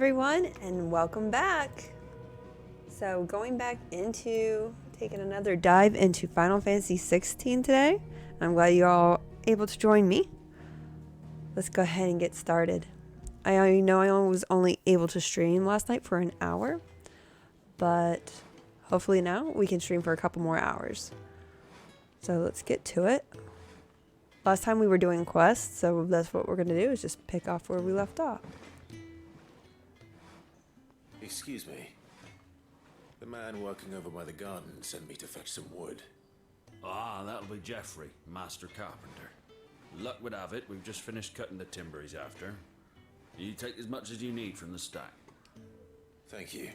everyone, and welcome back. So going back into taking another dive into Final Fantasy 16 today. I'm glad you're all able to join me. Let's go ahead and get started. I know I was only able to stream last night for an hour, but hopefully now we can stream for a couple more hours. So let's get to it. Last time we were doing quests, so that's what we're going to do, is just pick off where we left off. Excuse me. The man working over by the garden sent me to fetch some wood. Ah, that'll be Geoffrey, master carpenter. Luck would have it, we've just finished cutting the timber he's after. You take as much as you need from the stack. Thank you.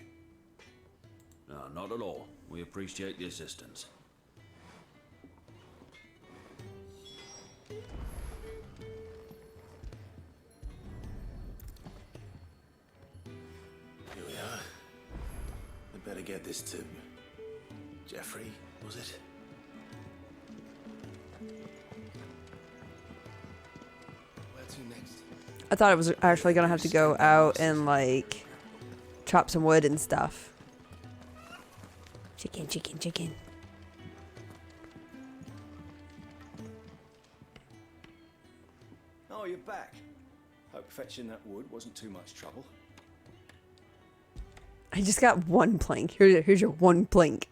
No, not at all. We appreciate the assistance. Here we are. I'd better get this to Geoffrey, was it? Where to next? I thought I was actually going to have to go out and, like, chop some wood and stuff. Chicken, chicken, chicken. Oh, you're back. Hope fetching that wood wasn't too much trouble. I just got one plank. Here's your one plank.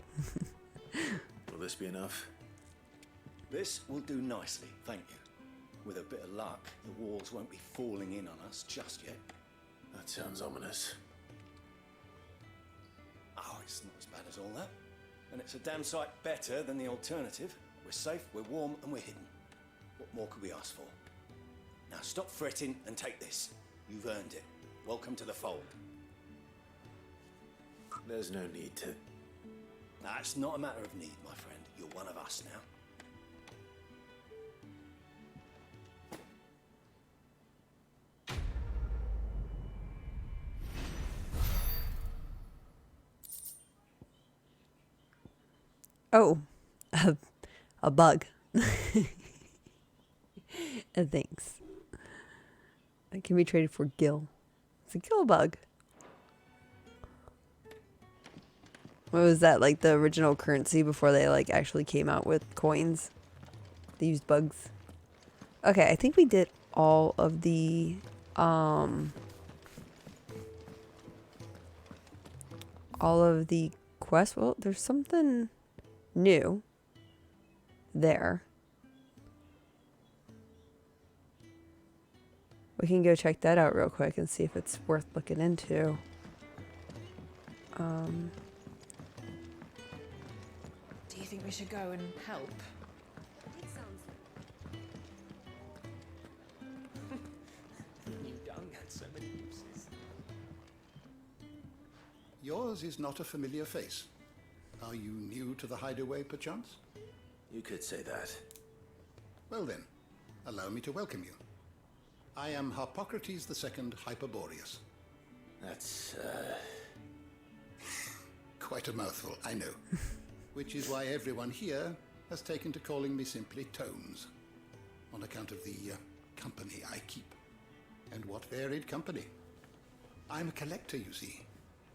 Will this be enough? This will do nicely, thank you. With a bit of luck, the walls won't be falling in on us just yet. That sounds ominous. Oh, it's not as bad as all that. And it's a damn sight better than the alternative. We're safe, we're warm, and we're hidden. What more could we ask for? Now stop fretting and take this. You've earned it. Welcome to the fold. There's no need to... Nah, it's not a matter of need, my friend. You're one of us now. Oh, a bug. Thanks. It can be traded for gil. It's a gil bug. What was that, like the original currency before they like actually came out with coins? They used bugs. Okay, I think we did all of the quests. Well, there's something new there. We can go check that out real quick and see if it's worth looking into. Do you think we should go and help? You dung had so many uses. Yours is not a familiar face. Are you new to the hideaway, perchance? You could say that. Well then, allow me to welcome you. I am Harpocrates II Hyperboreus. That's, Quite a mouthful, I know. Which is why everyone here has taken to calling me simply Tomes, on account of the company I keep. And what varied company. I'm a collector, you see.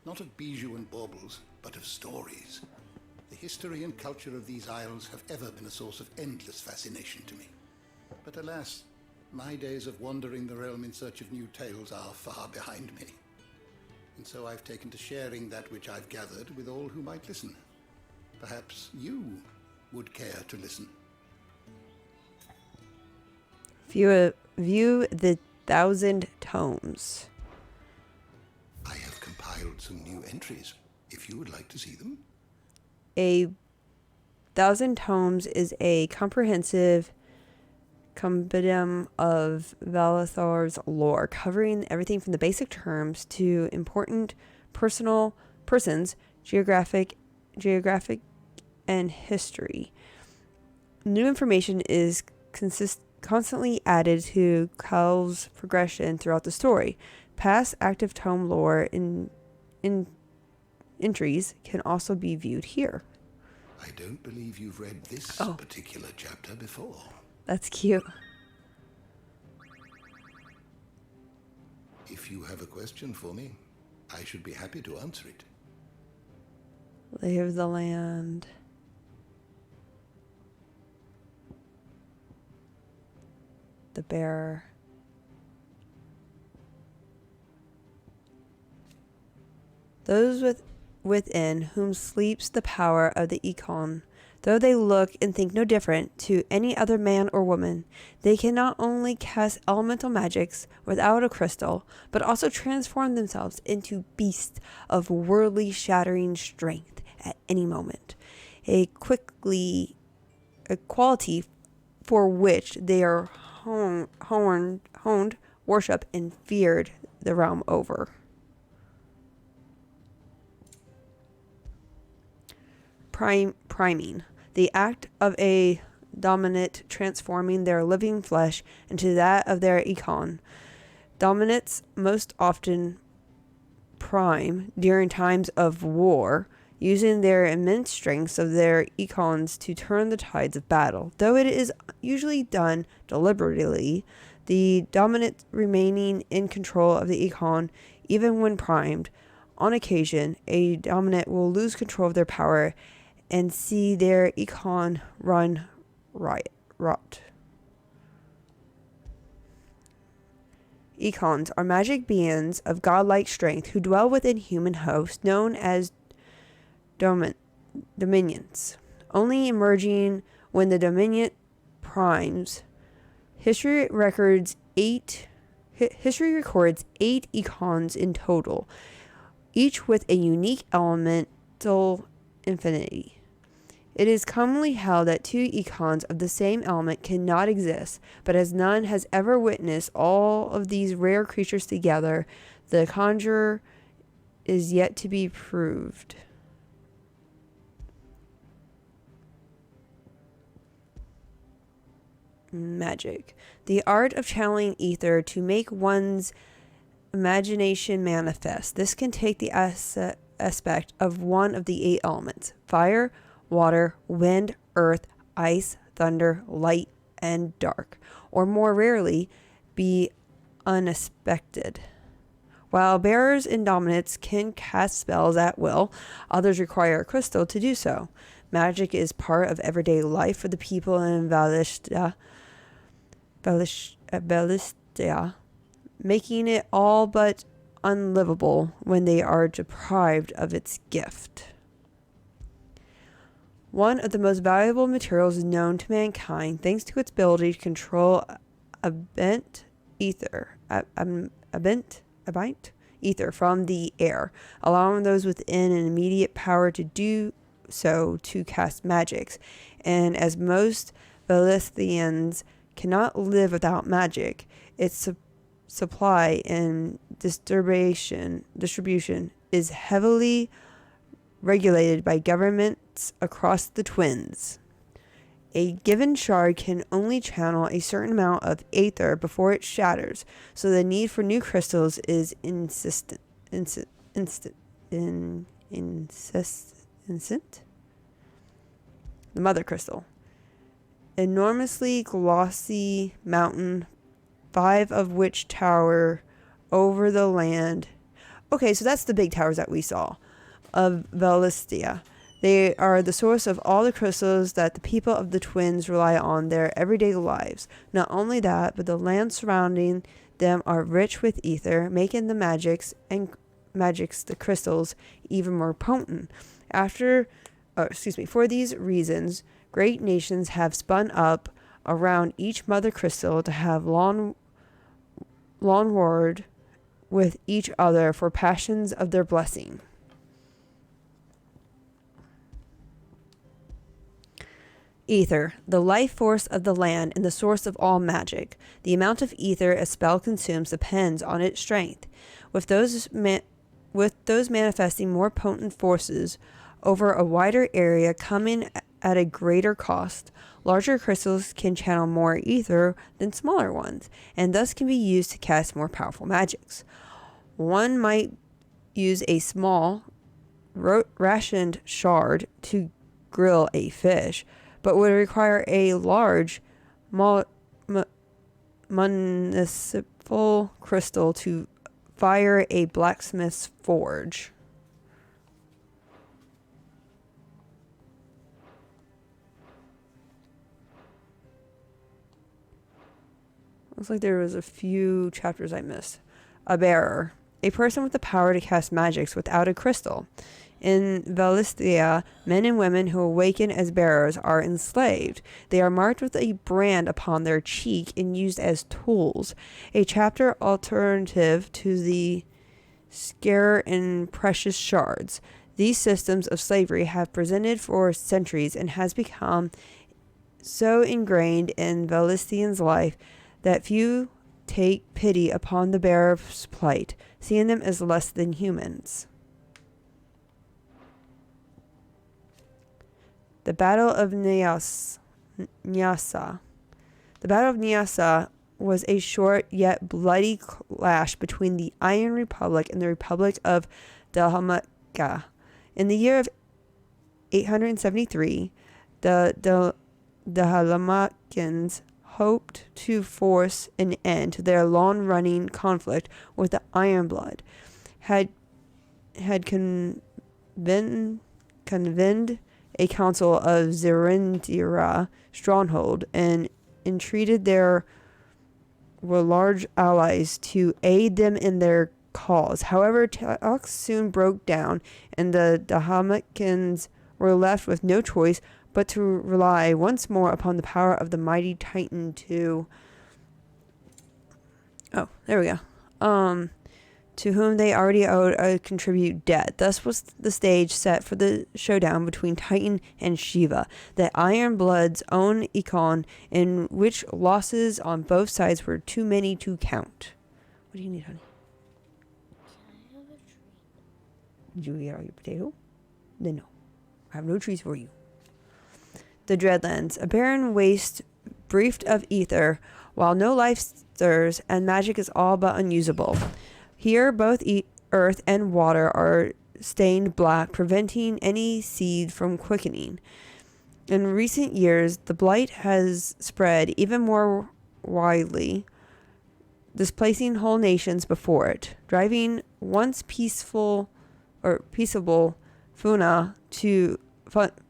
Not of bijou and baubles, but of stories. The history and culture of these isles have ever been a source of endless fascination to me. But alas, my days of wandering the realm in search of new tales are far behind me. And so I've taken to sharing that which I've gathered with all who might listen. Perhaps you would care to listen. View the 1,000 tomes. I have compiled some new entries, if you would like to see them. A 1,000 tomes is a comprehensive compendium of Valisthea's lore, covering everything from the basic terms to important persons, geographic and history. New information is constantly added to Cal's progression throughout the story. Past active tome lore entries can also be viewed here. I don't believe you've read this particular chapter before. That's cute. If you have a question for me, I should be happy to answer it. Lay of the land. The bearer. Those within whom sleeps the power of the Eikon, though they look and think no different to any other man or woman, they can not only cast elemental magics without a crystal, but also transform themselves into beasts of worldly shattering strength at any moment. A quality for which they are honed, worshipped, and feared the realm over. Priming, the act of a dominant transforming their living flesh into that of their Eikon. Dominants most often prime during times of war, using their immense strengths of their Eikons to turn the tides of battle. Though it is usually done deliberately, the dominant remaining in control of the Eikon even when primed. On occasion, a dominant will lose control of their power and see their Eikon run rot. Eikons are magic beings of godlike strength who dwell within human hosts known as dominions, only emerging when the dominion primes. History records 8 Eikons in total, each with a unique elemental infinity. It is commonly held that 2 Eikons of the same element cannot exist, but as none has ever witnessed all of these rare creatures together, the conjure is yet to be proved. Magic. The art of channeling ether to make one's imagination manifest. This can take the aspect of one of the 8 elements: fire, water, wind, earth, ice, thunder, light, and dark, or more rarely, be unexpected. While bearers and dominants can cast spells at will, others require a crystal to do so. Magic is part of everyday life for the people in Valisthea, making it all but unlivable when they are deprived of its gift. One of the most valuable materials known to mankind, thanks to its ability to control ambient ether from the air, allowing those within an immediate power to do so to cast magics. And as most Valistheans cannot live without magic, its supply and distribution is heavily regulated by governments across the Twins. A given shard can only channel a certain amount of aether before it shatters, so the need for new crystals is insistent. The mother crystal. Enormously glossy mountain, 5 of which tower over the land. Okay, so that's the big towers that we saw of Valisthea. They are the source of all the crystals that the people of the Twins rely on their everyday lives. Not only that, but the lands surrounding them are rich with ether, making the the crystals, even more potent. For these reasons, great nations have spun up around each mother crystal to have long ward with each other for passions of their blessing. Ether, the life force of the land and the source of all magic. The amount of ether a spell consumes depends on its strength. With those manifesting more potent forces over a wider area coming at a greater cost, larger crystals can channel more ether than smaller ones, and thus can be used to cast more powerful magics. One might use a small, rationed shard to grill a fish, but would require a large municipal crystal to fire a blacksmith's forge. Looks like there was a few chapters I missed. A bearer. A person with the power to cast magics without a crystal. In Valisthea, men and women who awaken as bearers are enslaved. They are marked with a brand upon their cheek and used as tools. A chapter alternative to the scare and precious shards. These systems of slavery have presented for centuries and has become so ingrained in Valisthean's life that few take pity upon the bearer's plight, seeing them as less than humans. The Battle of Nyassa. The Battle of Nyassa was a short yet bloody clash between the Iron Republic and the Republic of Dalmatia. In the year of 873, the Dalmatians hoped to force an end to their long-running conflict with the Ironblood, had convened a council of Zerindira stronghold and entreated their large allies to aid them in their cause. However, talks soon broke down, and the Dalmatians were left with no choice but to rely once more upon the power of the mighty Titan to whom they already owed a contribute debt. Thus was the stage set for the showdown between Titan and Shiva, the Iron Blood's own Eikon, in which losses on both sides were too many to count. What do you need, honey? Can I have a treat? Did you get all your potato? Then no. I have no treats for you. The Dreadlands, a barren waste bereft of ether, while no life stirs and magic is all but unusable. Here, both earth and water are stained black, preventing any seed from quickening. In recent years, the blight has spread even more widely, displacing whole nations before it, driving once peaceable fauna to fauna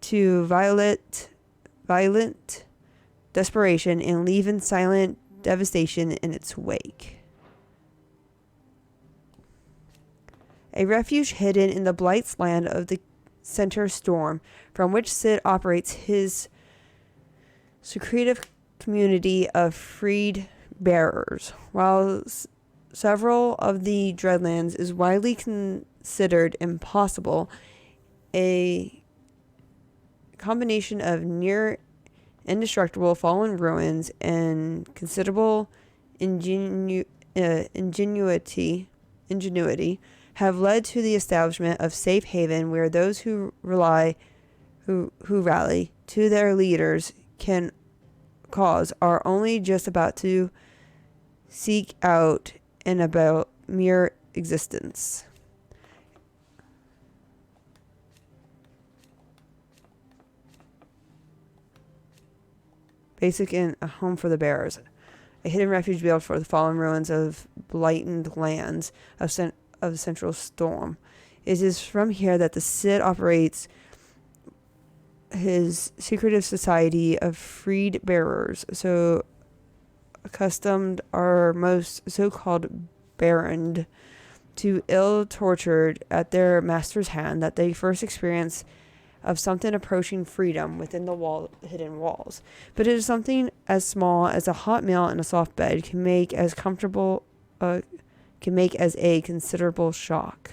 to violent desperation and leaving silent devastation in its wake. A refuge hidden in the Blight's land of the Center Storm, from which Sid operates his secretive community of freed bearers. While several of the Dreadlands is widely considered impossible, a combination of near indestructible fallen ruins and considerable ingenuity have led to the establishment of safe haven where those who rally to their leaders can cause are only just about to seek out and about mere existence. Basic and a home for the bearers. A hidden refuge built for the fallen ruins of blighted lands of the Central Storm. It is from here that the Cid operates his secretive society of freed bearers, so accustomed are most so-called baroned to ill tortured at their master's hand that they first experience of something approaching freedom within the hidden walls. But it is something as small as a hot meal and a soft bed can make as a considerable shock.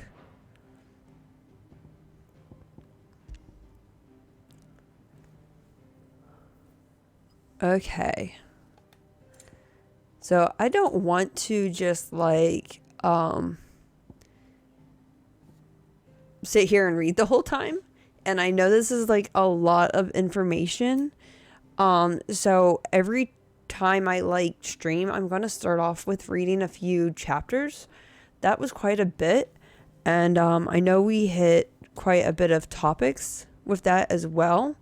Okay. So I don't want to just sit here and read the whole time. And I know this is a lot of information. So every time I stream, I'm going to start off with reading a few chapters. That was quite a bit. And I know we hit quite a bit of topics with that as well.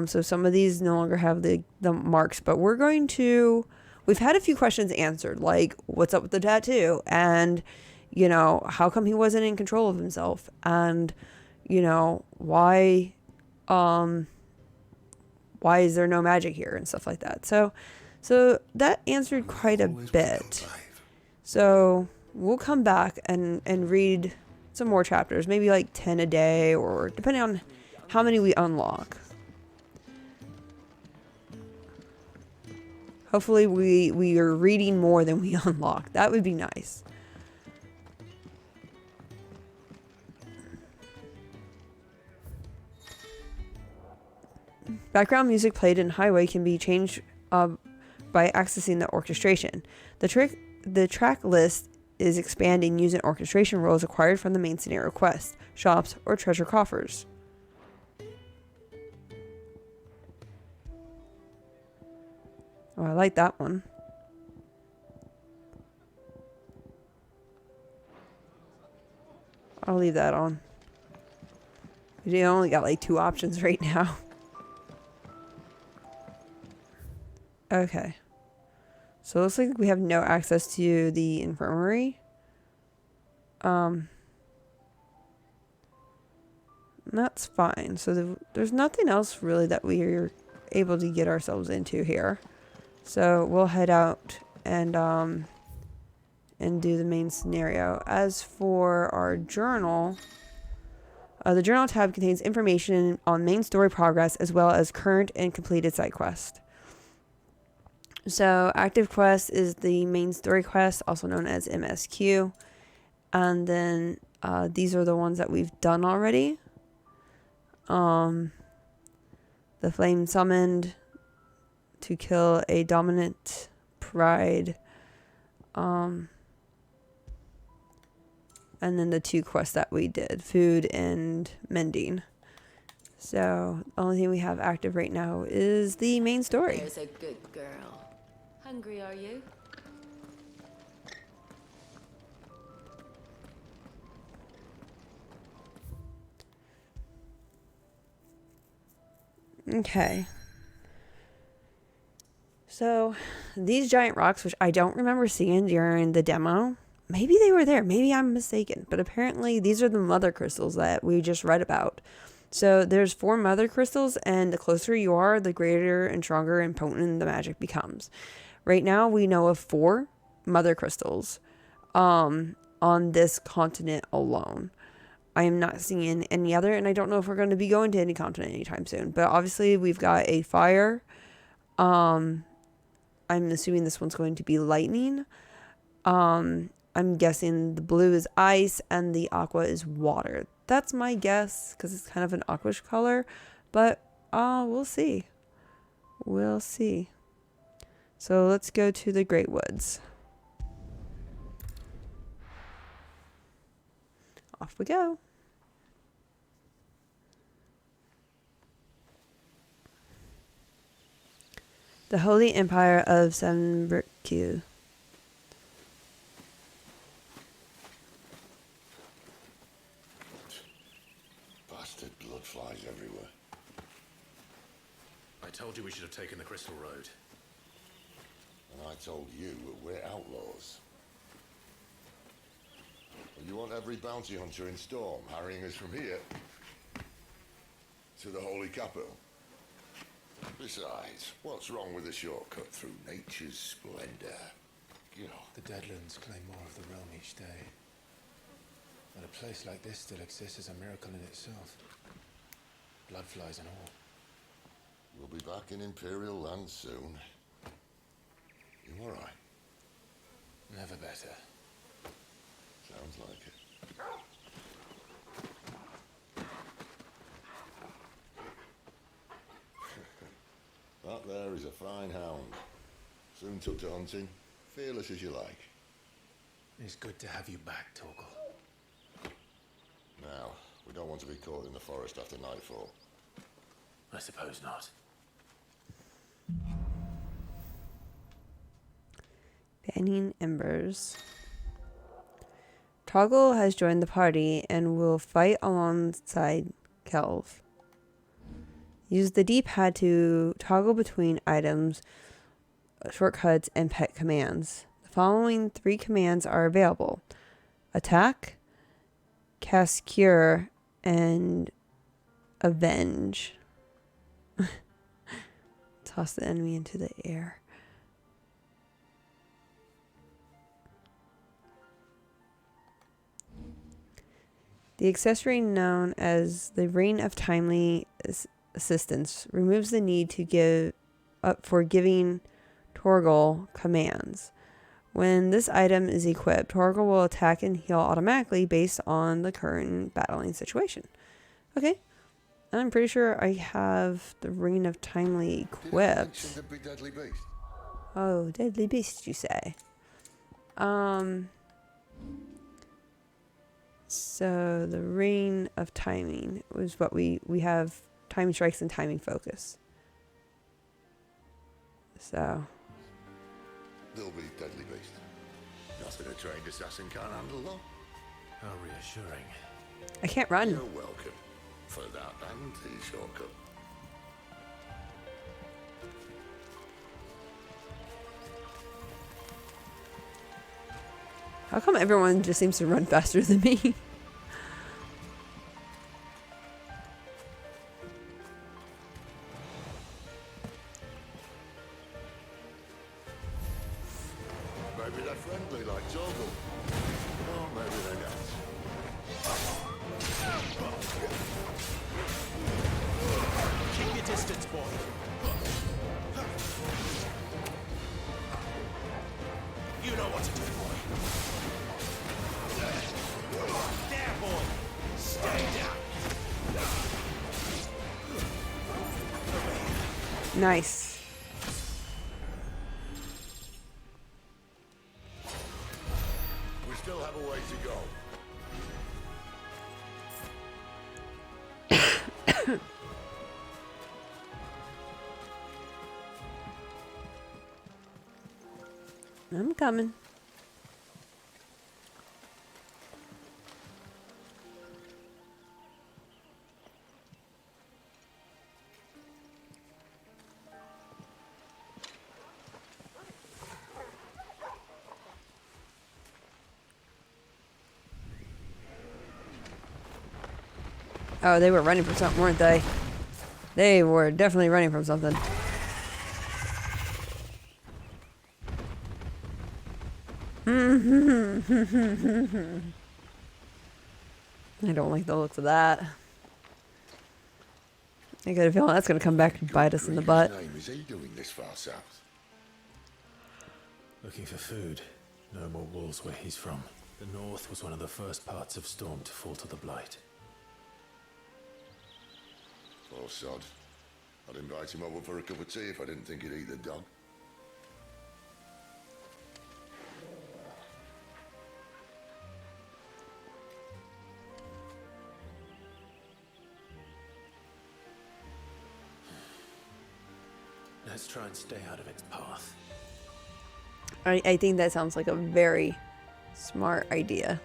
So some of these no longer have the marks, but we've had a few questions answered, like what's up with the tattoo, and how come he wasn't in control of himself, and why is there no magic here and stuff like that. So that answered quite a bit. So we'll come back and read some more chapters, maybe like 10 a day, or depending on how many we unlock. Hopefully we are reading more than we unlock. That would be nice. Background music played in Highway can be changed by accessing the orchestration. The track list is expanding using orchestration roles acquired from the main scenario quest, shops, or treasure coffers. Oh, I like that one. I'll leave that on. We only got like 2 options right now. Okay. So it looks like we have no access to the infirmary. That's fine. So there's nothing else really that we're able to get ourselves into here. So we'll head out and do the main scenario. As for our journal, the journal tab contains information on main story progress as well as current and completed side quest. So active quest is the main story quest, also known as MSQ. And then these are the ones that we've done already. The flame summoned to kill a dominant pride. And then the 2 quests that we did, food and mending. So the only thing we have active right now is the main story. There's a good girl. Hungry, are you? Okay. So these giant rocks, which I don't remember seeing during the demo, maybe they were there, maybe I'm mistaken, but apparently these are the mother crystals that we just read about. So there's 4 mother crystals, and the closer you are, the greater and stronger and potent the magic becomes. Right now we know of 4 mother crystals on this continent alone. I am not seeing any other, and I don't know if we're going to be going to any continent anytime soon. But obviously we've got a fire. I'm assuming this one's going to be lightning. I'm guessing the blue is ice and the aqua is water. That's my guess because it's kind of an aquish color. But we'll see. We'll see. So let's go to the Great Woods. Off we go. The Holy Empire of Sambricku. Bastard blood flies everywhere. I told you we should have taken the Crystal Road. And I told you that we're outlaws. And you want every bounty hunter in Storm harrying us from here to the Holy Capital? Besides, what's wrong with a shortcut through nature's splendor? You know, the Deadlands claim more of the realm each day. But a place like this still exists is a miracle in itself. Bloodflies and all. we'll be back in Imperial land soon. You all right? Never better. Sounds like it. That there is a fine hound. Soon took to hunting. Fearless as you like. It's good to have you back, Torgal. Now, we don't want to be caught in the forest after nightfall. I suppose not. Fanning Embers. Toggle has joined the party and will fight alongside Kelv. Use the D-pad to toggle between items, shortcuts, and pet commands. The following 3 commands are available: attack, cast cure, and avenge. Toss the enemy into the air. The accessory known as the Ring of Timely Assistance removes the need to give up for giving Torgal commands. When this item is equipped, Torgal will attack and heal automatically based on the current battling situation. Okay. I'm pretty sure I have the Ring of Timely equipped. The big deadly beast. Oh, deadly beast, you say? So the Ring of Timing was what we have: timing strikes and timing focus. So There'll be deadly beast. Nothing a trained assassin can't handle, though. How reassuring. I can't run. You're welcome for that and the shortcut. How come everyone just seems to run faster than me? Maybe they're friendly like Torgal. Or maybe they're not. Keep your distance, boy. You know what to do, boy. There, boy. Stay down. Nice. We still have a way to go. I'm coming. Oh, they were running from something, weren't they? They were definitely running from something. I don't like the looks of that. I got a feeling that's going to come back and bite us in the butt. Whose name is he doing this far south? Looking for food. No more wolves where he's from. The north was one of the first parts of Storm to fall to the Blight. Poor sod. I'd invite him over for a cup of tea if I didn't think he'd eat the dog. Let's try and stay out of its path. I think that sounds like a very smart idea.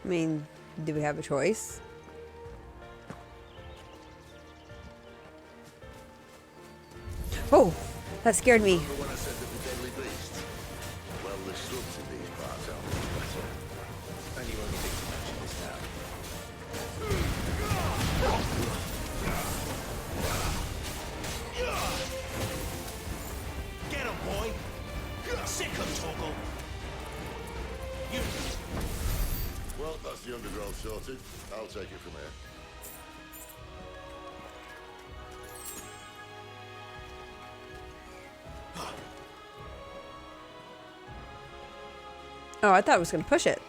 I mean, do we have a choice? Oh, that scared me. Remember when I said there were deadly beasts? Well, the shrubs in these parts are much better. And you only think to mention this now. Get him, boy. Sick of Torgal. You. Well, that's the undergrowth sorted. I'll take it from here. Oh, I thought I was going to push it.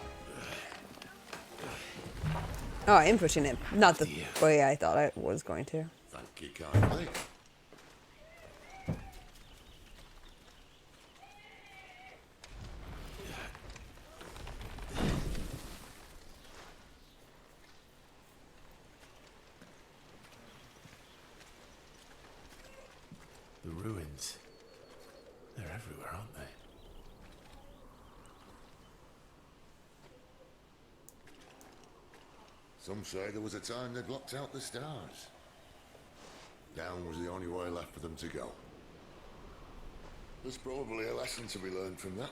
Oh, I am pushing it. Not the way I thought I was going to. Thank you kindly. Some say there was a time they blocked out the stars. Down was the only way left for them to go. There's probably a lesson to be learned from that.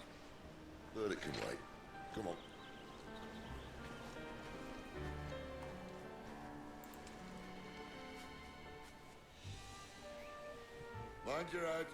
But it can wait. Come on. Mind your head.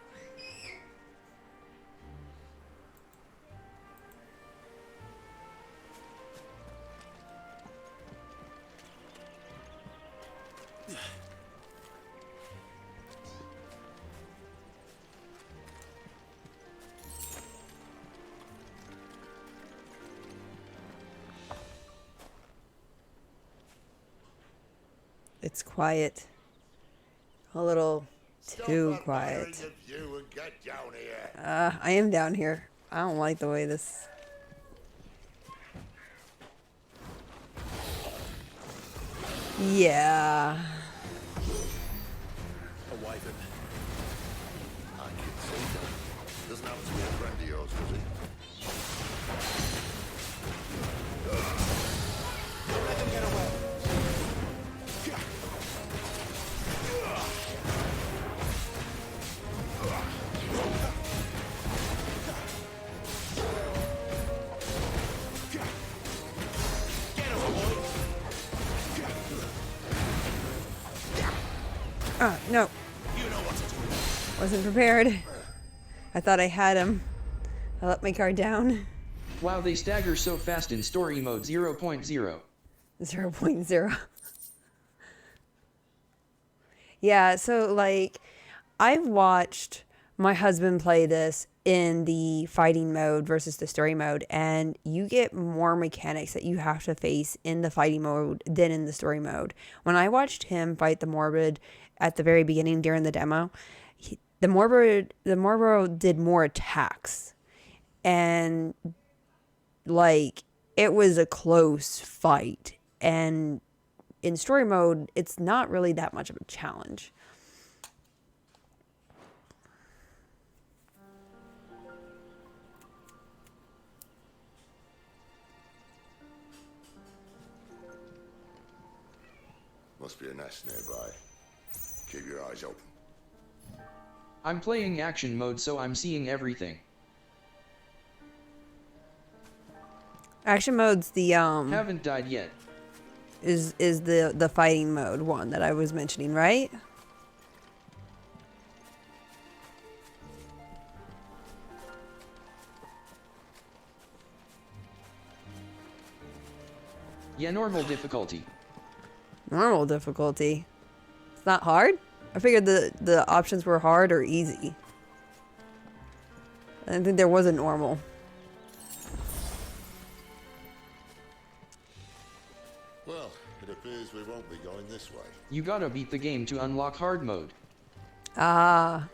It's quiet. A little too quiet. And get down here. I am down here. I don't like the way this... Yeah. A wyvern. I can see that. Doesn't happen to be a friend of yours, does he? Let them get away. No. Wasn't prepared. I thought I had him. I let my card down. Wow, they stagger so fast in story mode 0.0. 0.0. Yeah, so like I've watched my husband play this in the fighting mode versus the story mode, and you get more mechanics that you have to face in the fighting mode than in the story mode. When I watched him fight the Morbid at the very beginning during the demo, the Morbid did more attacks, and like it was a close fight, and in story mode it's not really that much of a challenge. Must be a nest nearby. Keep your eyes open. I'm playing action mode, so I'm seeing everything. Action mode's the Haven't died yet. is the fighting mode one that I was mentioning, right? Yeah, normal difficulty. Normal difficulty. It's not hard? I figured the options were hard or easy. I didn't think there was a normal. Well, it appears we won't be going this way. You gotta beat the game to unlock hard mode. Ah.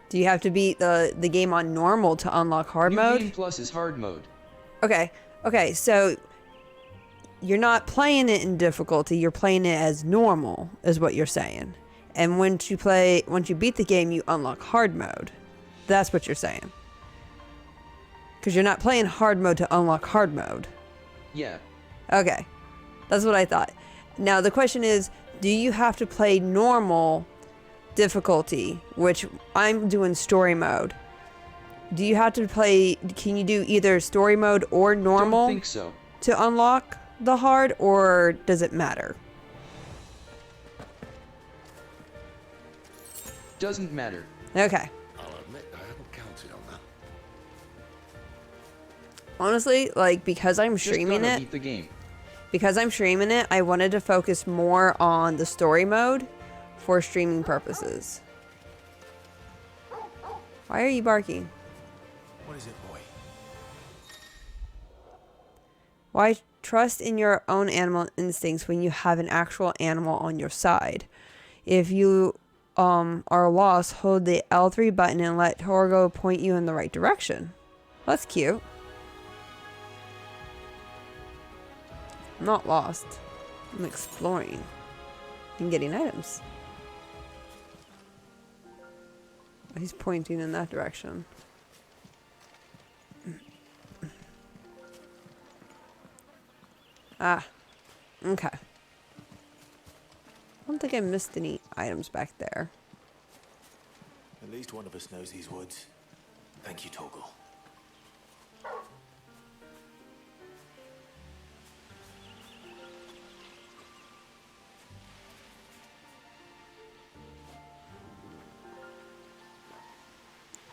Do you have to beat the game on normal to unlock hard New mode? Game Plus is hard mode. Okay. Okay, so you're not playing it in difficulty, you're playing it as normal, is what you're saying. And once you beat the game, you unlock hard mode. That's what you're saying. Because you're not playing hard mode to unlock hard mode. Yeah. Okay. That's what I thought. Now the question is, do you have to play normal difficulty, which I'm doing story mode? Do you have to play, can you do either story mode or normal? Don't think so. To unlock the hard, or does it matter? Doesn't matter. Okay. I'll admit I haven't counted on that. Honestly, like, because I'm streaming Just gotta it, beat the game. because I'm streaming it, I wanted to focus more on the story mode for streaming purposes. Why are you barking? What is it, boy? Why trust in your own animal instincts when you have an actual animal on your side? If you are lost, hold the L3 button and let Torgo point you in the right direction. That's cute. I'm not lost. I'm exploring and getting items. He's pointing in that direction. Ah. Okay. I don't think I missed any items back there. At least one of us knows these woods. Thank you, Torgal.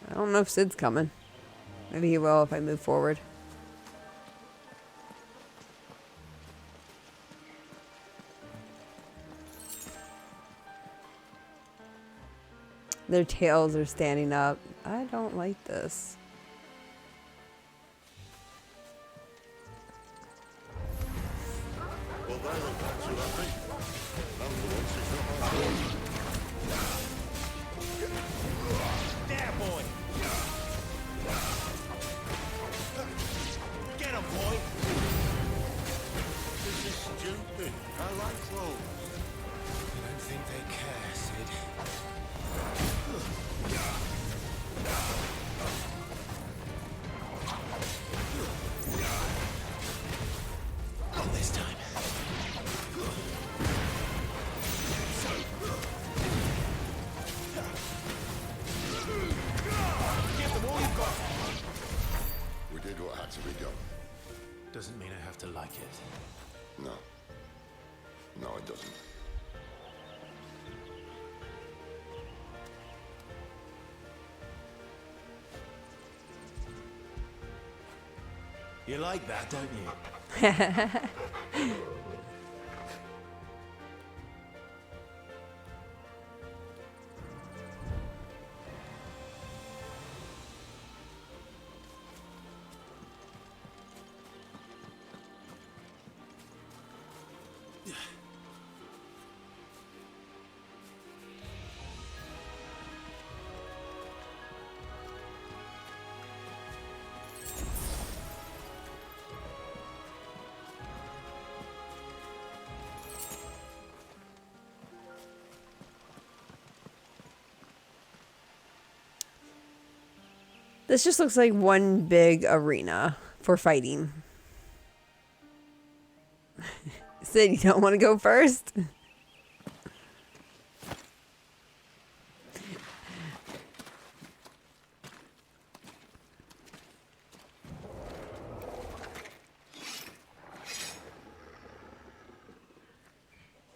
I don't know if Sid's coming. Maybe he will if I move forward. Their tails are standing up. I don't like this. Well, they look back too happy. And for once, it's not my fault. There, boy! Get him, boy! This is stupid. I like trolls. I don't think they care, Sid. Not this time. Give them all you've got. We did what had to be done. Doesn't mean I have to like it. No. No, it doesn't. You like that, don't you? This just looks like one big arena for fighting. Sid, you don't want to go first?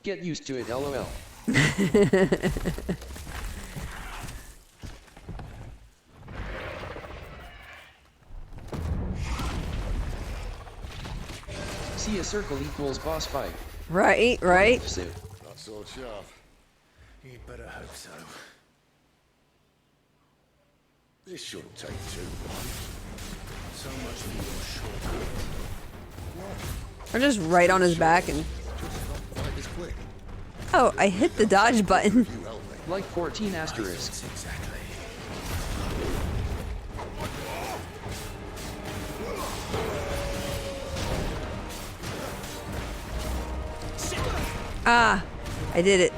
Get used to it, lol. See a circle equals boss fight. Right, right. Sid. Not so sharp. You'd better hope so. This shouldn't take too long. So much for your short. Or just right on his back and... Just not quite as quick. Oh, I hit the dodge button. You help me. Like 14 asterisks. Exactly. Ah, I did it.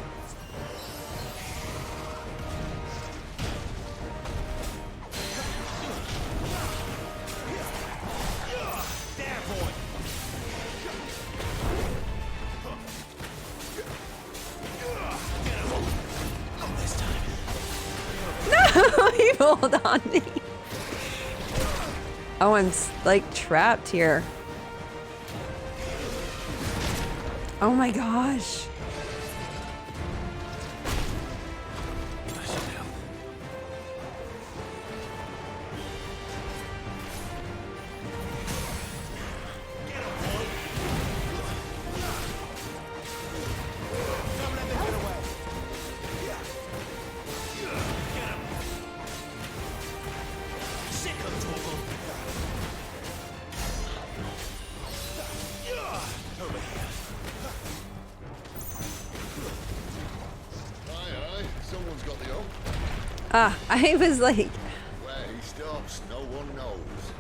No, he rolled on me. Oh, I'm like trapped here. Oh my gosh. Someone's got the hump. Ah, I was like... Where he stops, no one knows.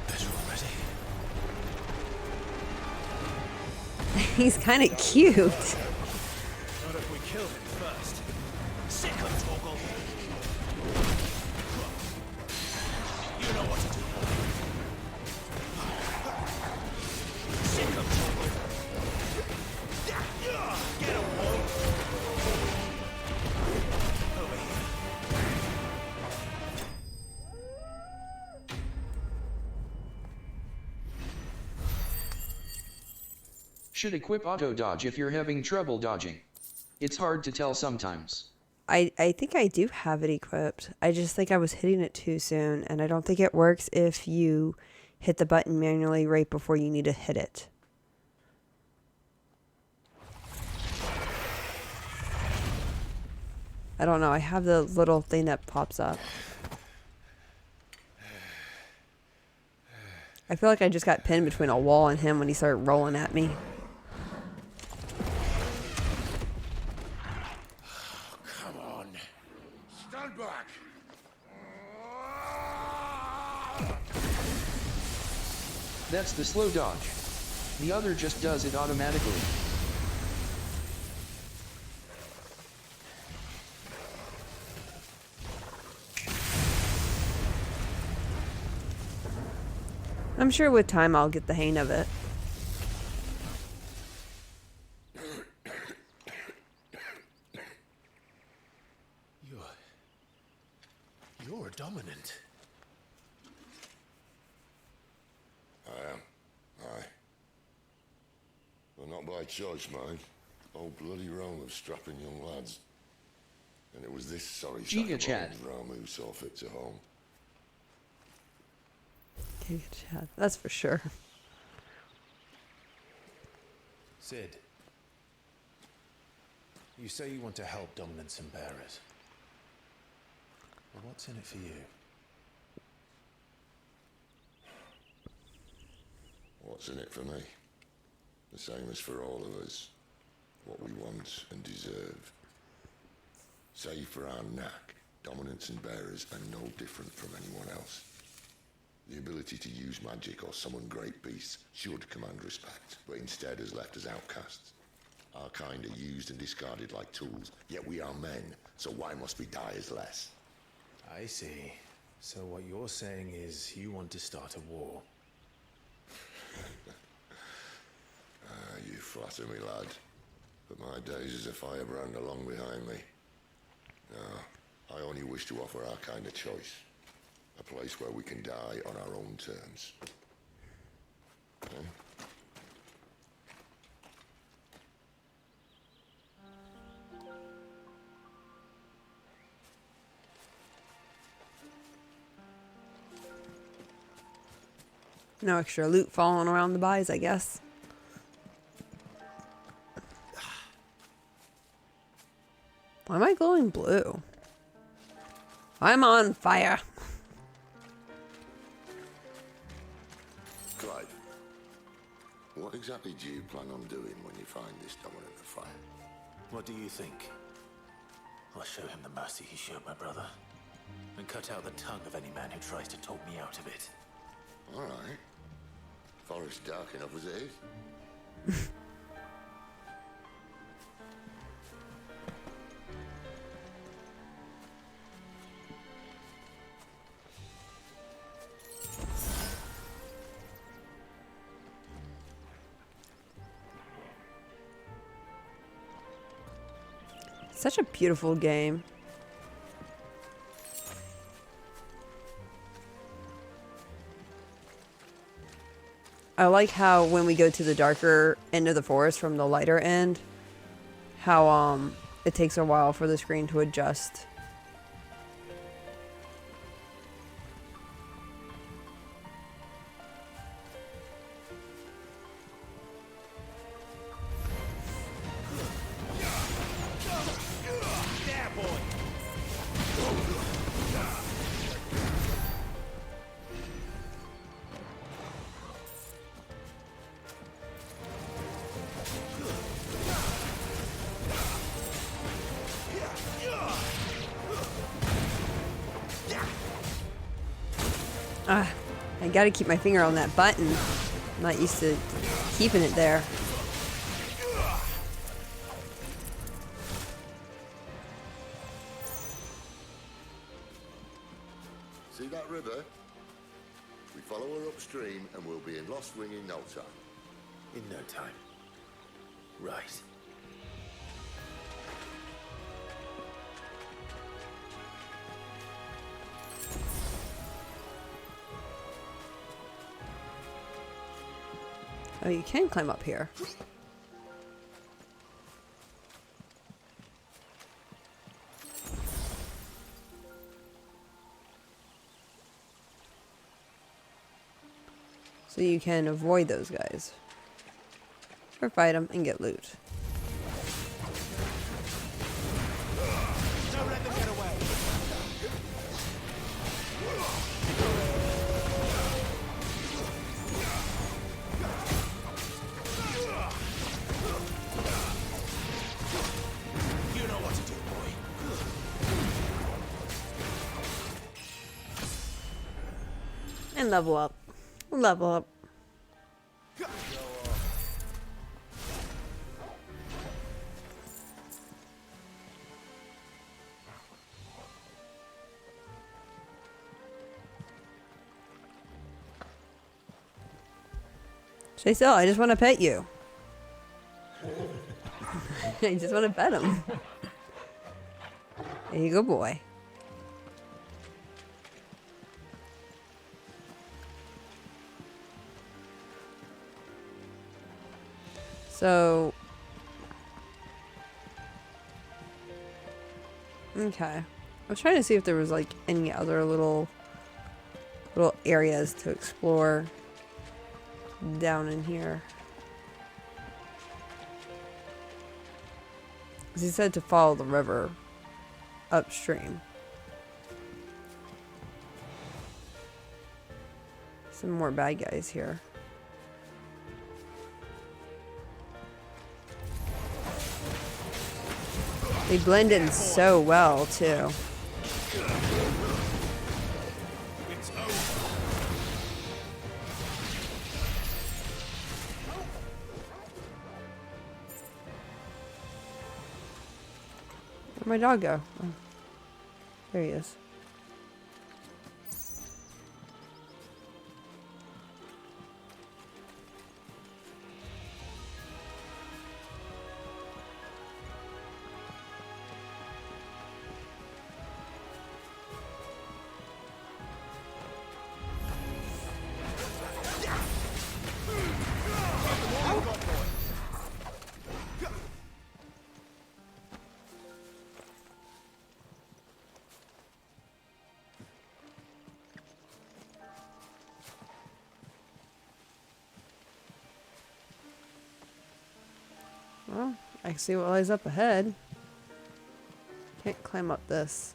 Better already. He's kind of cute. Not if we kill him first. Sick of Torgal. You know what to do. Sick of Torgal. Should equip auto dodge if you're having trouble dodging. It's hard to tell sometimes. I think I do have it equipped. I just think I was hitting it too soon, and I don't think it works if you hit the button manually right before you need to hit it. I don't know. I have the little thing that pops up. I feel like I just got pinned between a wall and him when he started rolling at me. Come on. Stand back. That's the slow dodge. The other just does it automatically. I'm sure with time I'll get the hang of it. You're dominant. I am. Aye. Well, not by choice, mind. Old bloody Rome of strapping young lads. And it was this sorry sack Giga of Chad. old Rome who saw fit to home. Giga Chad, that's for sure. Sid, you say you want to help dominants and bearers. Well, what's in it for you? What's in it for me? The same as for all of us. What we want and deserve. Save for our knack, dominants and bearers are no different from anyone else. The ability to use magic or summon great beasts should command respect, but instead has left us outcasts. Our kind are used and discarded like tools, yet we are men, so why must we die as less? I see. So what you're saying is you want to start a war. You flatter me, lad. But my days as a firebrand are long behind me. No, I only wish to offer our kind a choice. A place where we can die on our own terms. Okay? No extra loot falling around the buys, I guess. Why am I glowing blue? I'm on fire. Clive, what exactly do you plan on doing when you find this dominant of fire? What do you think? I'll show him the mercy he showed my brother, and cut out the tongue of any man who tries to talk me out of it. All right. Forest dark enough as it is. Such a beautiful game. I like how when we go to the darker end of the forest from the lighter end, how it takes a while for the screen to adjust. I gotta keep my finger on that button. I'm not used to keeping it there. See that river? We follow her upstream and we'll be in Lost Wing in no time. In no time. Right. Oh, you can climb up here. So you can avoid those guys. Or fight them and get loot. Don't let them get away. You know what to do, boy. And level up. Level up. Stay still, I just want to pet you. I just want to pet him. There you go, boy. So, okay. I was trying to see if there was like any other little areas to explore down in here. Because he said to follow the river upstream. Some more bad guys here. They blend in so well, too. Where'd my dog go? Oh. There he is. Well, I can see what lies up ahead. Can't climb up this.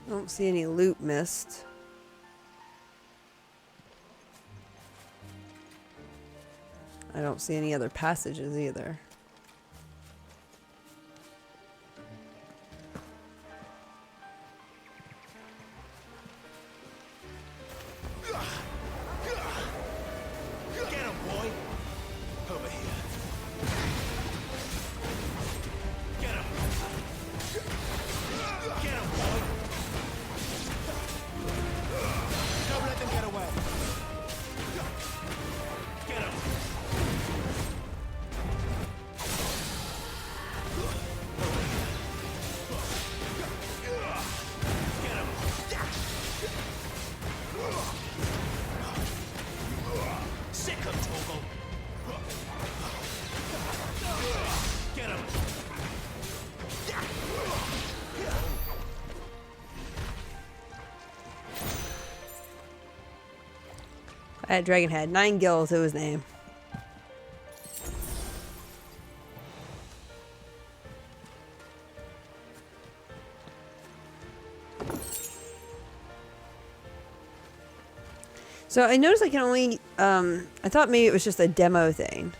I don't see any loot missed. I don't see any other passages either. That dragon had 9 gills to his name. So I noticed I can only, I thought maybe it was just a demo thing,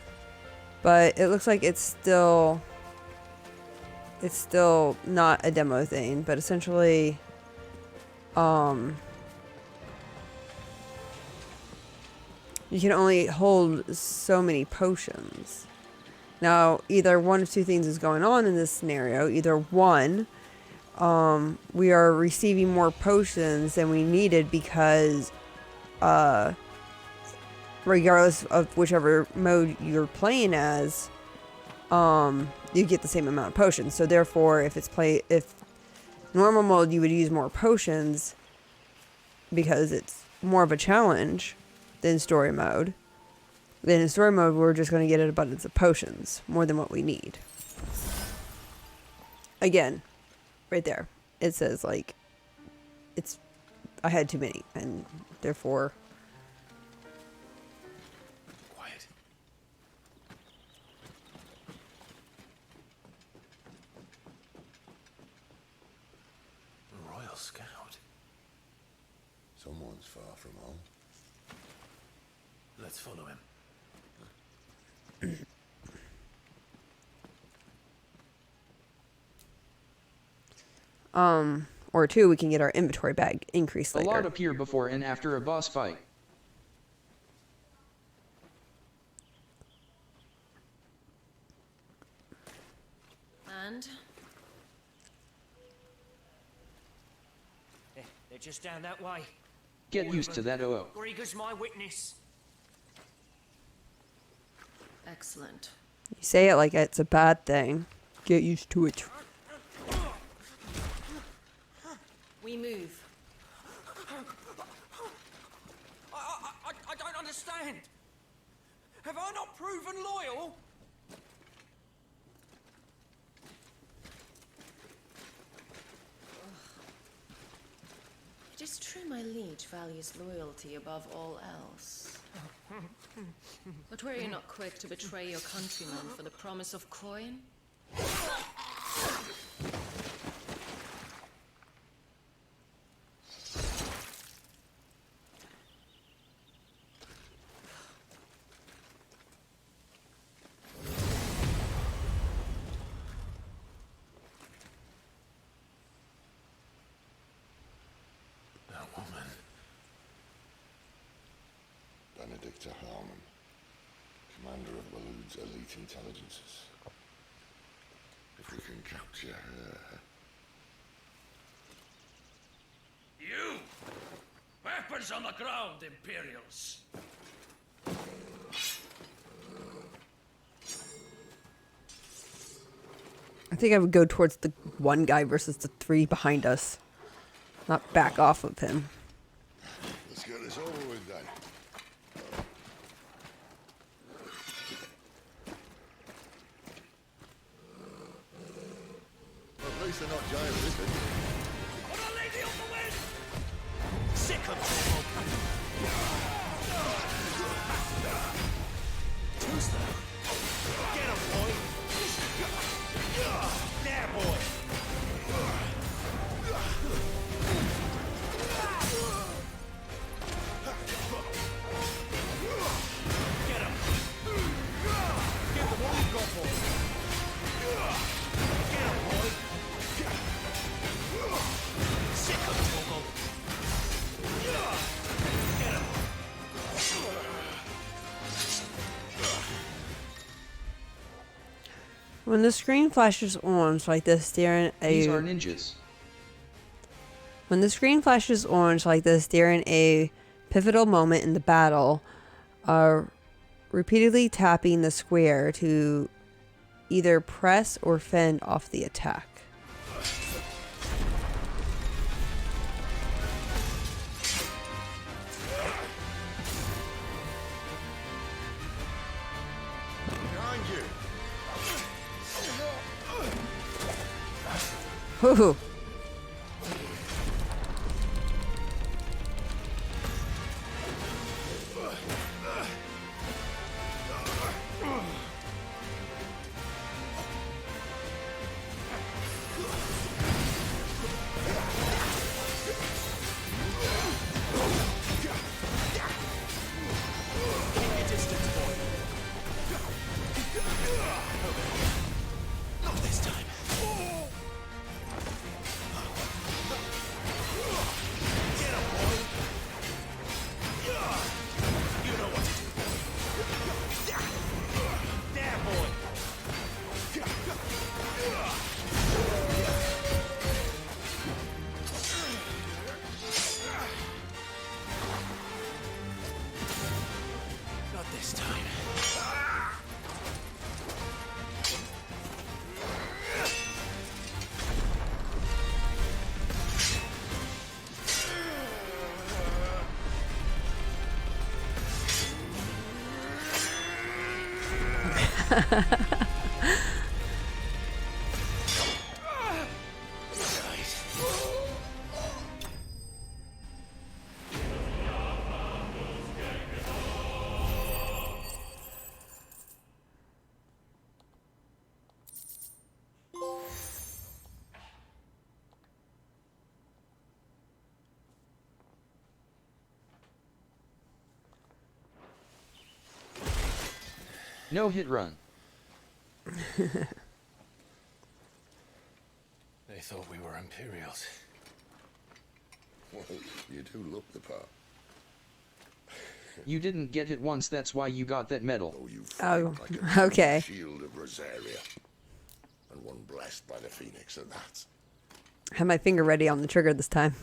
but it looks like it's still not a demo thing, but essentially, you can only hold so many potions. Now, either one of two things is going on in this scenario. Either one, we are receiving more potions than we needed because, regardless of whichever mode you're playing as, you get the same amount of potions. So therefore, if normal mode, you would use more potions because it's more of a challenge than story mode. Then in story mode, we're just going to get an abundance of potions, more than what we need. Again, right there, it says like I had too many, and therefore. Quiet. A Royal Scout. Someone's far from home. Let's follow him. Or two, we can get our inventory bag increased A later. lot appear before and after a boss fight. And? They're just down that way. Get used to that, OO. Grieger's my witness. Excellent. You say it like it's a bad thing. Get used to it. We move. I don't understand. Have I not proven loyal? It is true my liege values loyalty above all else. But were you not quick to betray your countrymen for the promise of coin? That woman. Benedicta Harmon, commander of Waloed's elite intelligences. If we can capture her... You! Weapons on the ground, Imperials! I think I would go towards the one guy versus the three behind us. Not back off of him. Let's get this over with then. Well, at least they're not giant lizards. On a lady on the wind! Sick of trouble. Tuesday. Get him, boy. There, boy. Get him. Give him all you got, boy. Get him, boy. Sick of trouble. Get him. When the screen flashes orange like this during These are a ninjas. when the screen flashes orange like this during a pivotal moment in the battle, repeatedly tapping the square to either press or fend off the attack. Behind you! Whew. Keep your distance, boy. Not this time. Get him, boy. You know what to do. There, boy. Not this time. No hit run. They thought we were Imperials. Well, you do look the part. You didn't get hit once, that's why you got that medal. Oh, you fight Oh, like a okay. shield of Rosaria. And one blessed by the Phoenix at that. I had my finger ready on the trigger this time.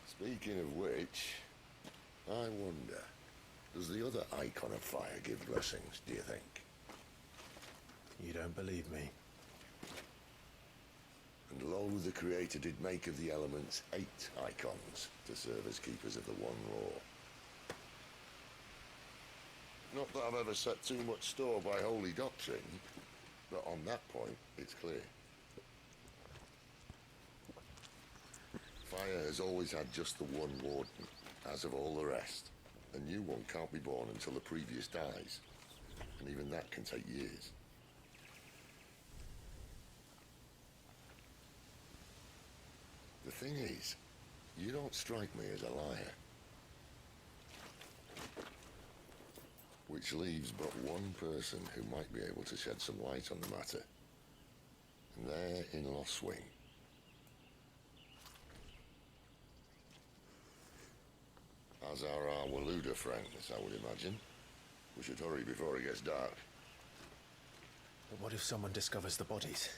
Speaking of which, I wonder, does the other icon of fire give blessings, do you think? You don't believe me? And lo, the Creator did make of the elements 8 icons to serve as keepers of the one law. Not that I've ever set too much store by holy doctrine, but on that point, it's clear. Fire has always had just the one warden, as of all the rest. A new one can't be born until the previous dies, and even that can take years. The thing is, you don't strike me as a liar. Which leaves but one person who might be able to shed some light on the matter. And they're in Lost Wing. As are our Waluda friends, I would imagine. We should hurry before it gets dark. But what if someone discovers the bodies?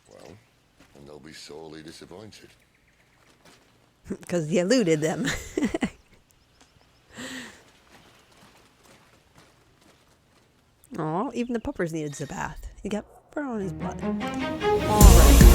Well, and they'll be sorely disappointed. Because you eluded them. Aw, even the puppers needed a bath. He got fur on his blood. Alright.